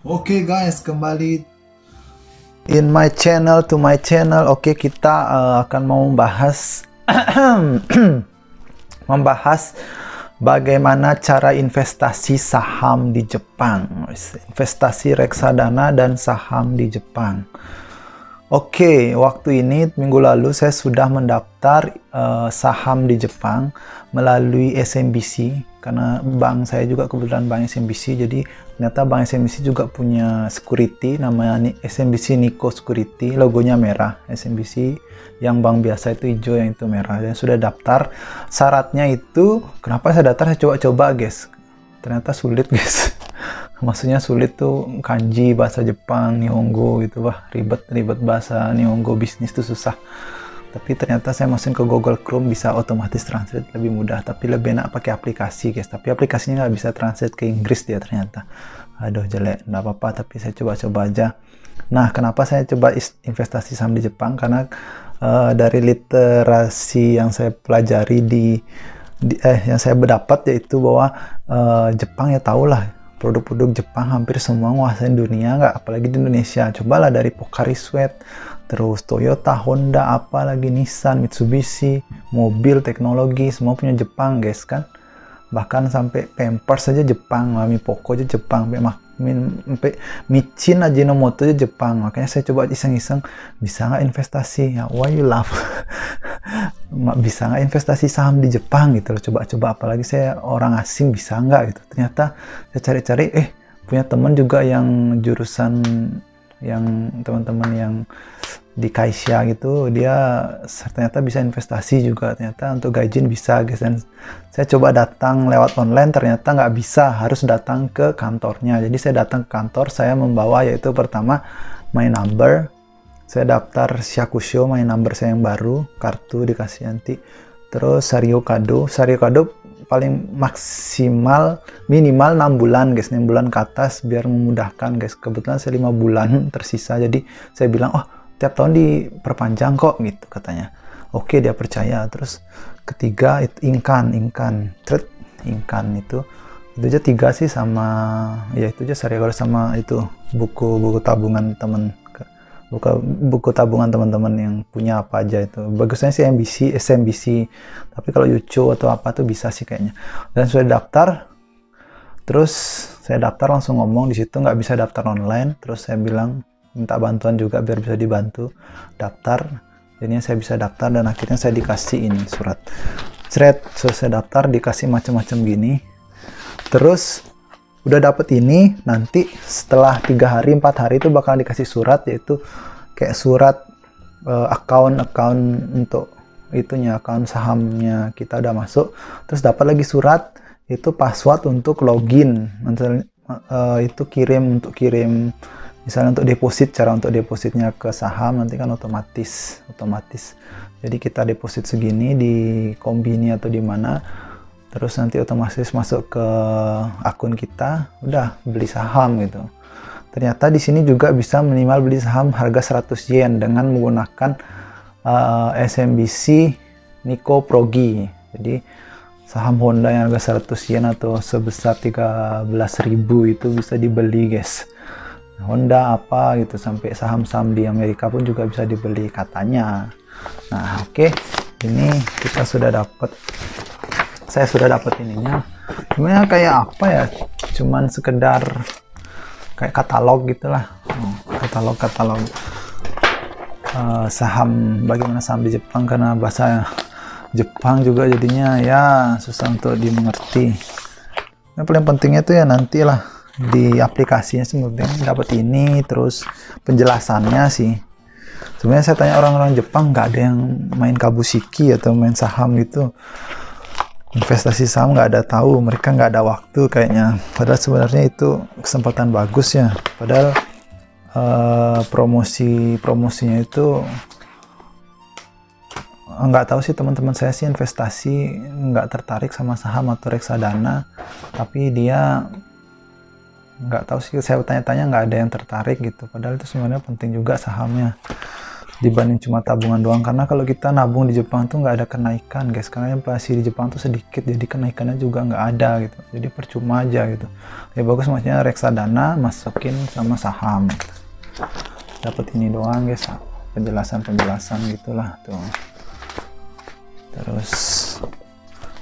Oke guys, kembali in my channel to my channel. Oke, kita akan mau membahas membahas bagaimana cara investasi saham di Jepang, investasi reksadana dan saham di Jepang. Oke, waktu ini minggu lalu saya sudah mendaftar saham di Jepang melalui SMBC, karena bank saya juga kebetulan bank SMBC, jadi ternyata bank SMBC juga punya security namanya SMBC Nikko Security, logonya merah. SMBC yang bank biasa itu hijau, yang itu merah. Dan sudah daftar. Syaratnya itu, kenapa saya daftar, saya coba-coba guys, ternyata sulit guys. Maksudnya sulit tuh kanji bahasa Jepang, Nihongo gitu, wah ribet bahasa Nihongo bisnis tuh susah. Tapi ternyata saya masukin ke Google Chrome bisa otomatis translate, lebih mudah. Tapi lebih enak pakai aplikasi guys. Tapi aplikasinya nggak bisa translate ke Inggris dia ternyata. Aduh jelek, nggak apa-apa. Tapi saya coba-coba aja. Nah, kenapa saya coba investasi saham di Jepang? Karena dari literasi yang saya pelajari yang saya berdapat, yaitu bahwa Jepang ya tau lah, produk-produk Jepang hampir semua nguasain dunia, nggak apalagi di Indonesia. Cobalah dari Pocari Sweat, terus Toyota, Honda, apalagi Nissan, Mitsubishi, mobil, teknologi, semua punya Jepang guys kan. Bahkan sampai Pampers saja Jepang, Mami Poko aja Jepang, sampai Michin, Ajinomoto aja Jepang. Makanya saya coba iseng-iseng, bisa nggak investasi? Ya, why you laugh? Bisa nggak investasi saham di Jepang gitu loh, coba-coba, apalagi saya orang asing, bisa nggak gitu. Ternyata saya cari-cari, punya teman juga yang jurusan, yang teman-teman yang di Kaisha gitu, dia ternyata bisa investasi juga, ternyata untuk gaijin bisa guys. Dan saya coba datang lewat online, ternyata nggak bisa, harus datang ke kantornya. Jadi saya datang ke kantor, saya membawa yaitu pertama my number, saya daftar Shakusho, my number saya yang baru, kartu dikasih nanti, terus Sario Kado paling maksimal minimal 6 bulan guys, 6 bulan ke atas biar memudahkan guys. Kebetulan saya 5 bulan tersisa, jadi saya bilang, oh tiap tahun diperpanjang kok gitu katanya. Oke, dia percaya. Terus ketiga itu inkan itu aja 3 sih, sama ya itu aja Sario Kado, sama itu buku tabungan temen, buku tabungan teman-teman yang punya apa aja itu. Bagusnya sih SMBC, tapi kalau Yucho atau apa tuh bisa sih kayaknya. Dan sudah daftar, terus saya daftar langsung ngomong di situ, nggak bisa daftar online. Terus saya bilang minta bantuan juga biar bisa dibantu daftar. Jadinya saya bisa daftar dan akhirnya saya dikasih ini surat. Saya daftar, dikasih macam-macam gini. Terus udah dapet ini, nanti setelah 3 hari 4 hari itu bakal dikasih surat, yaitu kayak surat account untuk itunya, account sahamnya kita udah masuk. Terus dapat lagi surat itu password untuk login, nanti itu untuk kirim misalnya untuk deposit, cara untuk depositnya ke saham nanti kan otomatis. Jadi kita deposit segini di Kombini atau di mana, terus nanti otomatis masuk ke akun kita, udah beli saham gitu. Ternyata di sini juga bisa minimal beli saham harga 100 yen dengan menggunakan SMBC Nikko Progi. Jadi saham Honda yang harga 100 yen atau sebesar 13.000 itu bisa dibeli guys. Honda apa gitu, sampai saham-saham di Amerika pun juga bisa dibeli katanya. Nah, oke. Ini kita sudah dapat, saya sudah dapat ininya. Sebenarnya kayak apa ya, cuman sekedar kayak katalog gitulah, katalog saham, bagaimana saham di Jepang, karena bahasa Jepang juga jadinya ya susah untuk dimengerti. Yang paling pentingnya itu ya nantilah di aplikasinya sih, penting dapat ini, terus penjelasannya sih. Sebenarnya saya tanya orang-orang Jepang, nggak ada yang main kabushiki atau main saham gitu, investasi saham nggak ada tahu, mereka nggak ada waktu kayaknya. Padahal sebenarnya itu kesempatan bagus ya. Padahal promosinya itu nggak tahu sih, teman-teman saya sih investasi nggak tertarik sama saham atau reksadana, tapi dia nggak tahu sih, saya tanya-tanya nggak ada yang tertarik gitu. Padahal itu sebenarnya penting juga sahamnya. dibanding cuma tabungan doang, karena kalau kita nabung di Jepang tuh nggak ada kenaikan guys, karena inflasi di Jepang tuh sedikit, jadi kenaikannya juga nggak ada gitu, jadi percuma aja gitu. Ya bagus maksudnya reksadana masukin sama saham gitu. Dapat ini doang guys, penjelasan gitulah tuh. Terus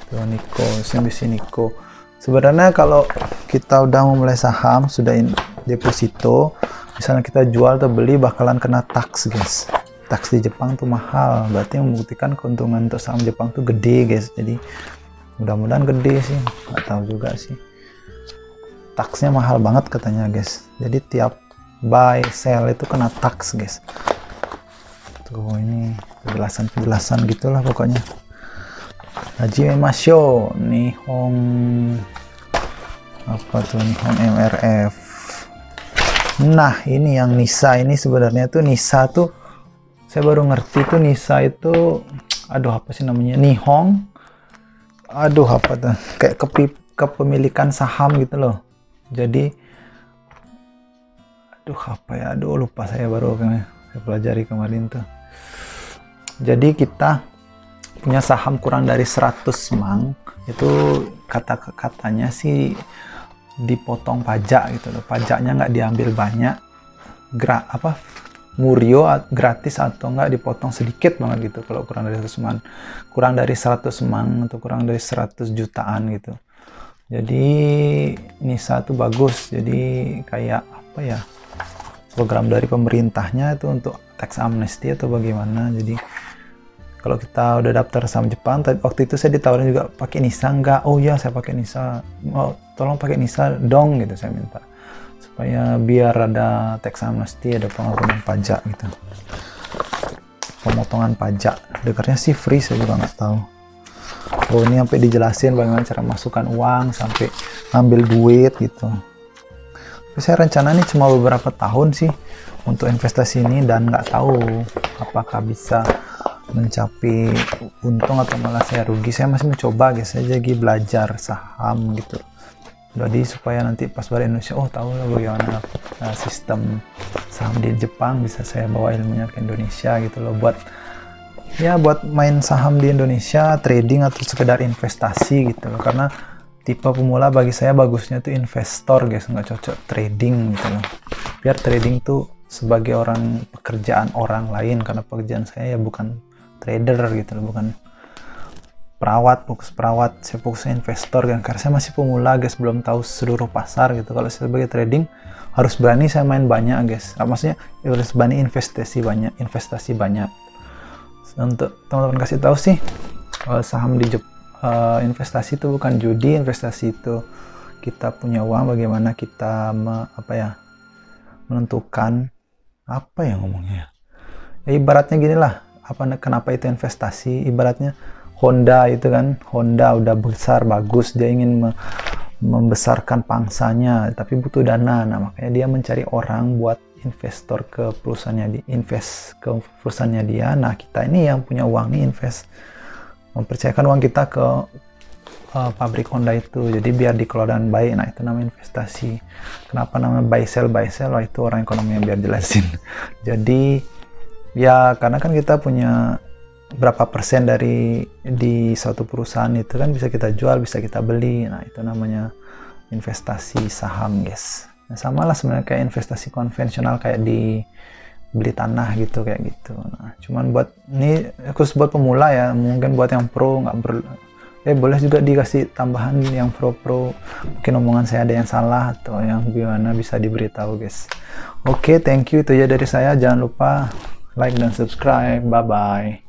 tuh Nikko, CNBC Nikko. Sebenarnya kalau kita udah memulai saham, sudah deposito, misalnya kita jual atau beli bakalan kena tax guys. Tax di Jepang tuh mahal, berarti membuktikan keuntungan untuk saham Jepang tuh gede guys. Jadi mudah-mudahan gede sih, nggak tahu juga sih. Taxnya mahal banget katanya guys. Jadi tiap buy sell itu kena tax guys. Tuh ini penjelasan gitulah pokoknya. Hajime Masho, Nihon apa tuh, Nihon MRF. Nah ini yang NISA ini sebenarnya tuh NISA tuh saya baru ngerti tuh NISA itu, aduh apa sih namanya, Nihon, aduh apa tuh, kayak kepemilikan saham gitu loh. Jadi aduh apa ya, aduh lupa saya, baru saya pelajari kemarin tuh. Jadi kita punya saham kurang dari 100 mang, itu katanya sih dipotong pajak gitu loh, pajaknya nggak diambil banyak, murio gratis atau enggak dipotong sedikit banget gitu kalau kurang dari 100 mang, kurang dari 100 mang atau kurang dari 100 jutaan gitu. Jadi NISA tuh bagus, jadi kayak apa ya, program dari pemerintahnya itu untuk tax amnesty atau bagaimana. Jadi kalau kita udah daftar saham Jepang, waktu itu saya ditawarin juga pakai NISA enggak, oh ya saya pakai NISA, oh, tolong pakai NISA dong gitu, saya minta supaya biar ada tax amnesty, ada pengampunan pajak gitu, pemotongan pajak. Dengarnya sih free, saya juga nggak tahu. Oh ini sampai dijelasin bagaimana cara masukkan uang sampai ambil duit gitu. Tapi saya rencana ini cuma beberapa tahun sih untuk investasi ini, dan nggak tahu apakah bisa mencapai untung atau malah saya rugi. Saya masih mencoba guys, saya lagi belajar saham gitu. Jadi supaya nanti pas balik Indonesia, oh tahu lah bagaimana sistem saham di Jepang, bisa saya bawa ilmunya ke Indonesia gitu loh, buat main saham di Indonesia, trading atau sekedar investasi gitu loh. Karena tipe pemula bagi saya bagusnya tuh investor guys, nggak cocok trading gitu loh. Biar trading tuh sebagai pekerjaan orang lain, karena pekerjaan saya ya bukan trader gitu loh, bukan fokus perawat, saya fokusnya investor kan, karena saya masih pemula guys, belum tahu seluruh pasar gitu. Kalau saya sebagai trading harus berani saya main banyak guys, maksudnya harus berani investasi banyak. Untuk teman-teman kasih tahu sih, saham di investasi itu bukan judi. Investasi itu kita punya uang, bagaimana kita menentukan apa ya ngomongnya ya, ibaratnya gini lah, kenapa itu investasi, ibaratnya Honda itu kan, Honda udah besar bagus, dia ingin membesarkan pangsanya tapi butuh dana. Nah makanya dia mencari orang buat investor ke perusahaannya, dia. Nah kita ini yang punya uang nih mempercayakan uang kita ke pabrik Honda itu, jadi biar dikelola dengan baik. Nah itu namanya investasi. Kenapa namanya buy sell? Wah itu orang ekonomi yang biar jelasin. Jadi ya karena kan kita punya berapa persen di suatu perusahaan itu kan bisa kita jual, bisa kita beli. Nah itu namanya investasi saham guys. Nah, sama lah sebenarnya kayak investasi konvensional, kayak di beli tanah gitu, kayak gitu. Nah, cuman buat ini khusus buat pemula ya, mungkin buat yang pro nggak boleh juga dikasih tambahan yang pro, mungkin omongan saya ada yang salah atau yang gimana bisa diberitahu guys. Oke, thank you, itu ya dari saya. Jangan lupa like dan subscribe. Bye bye.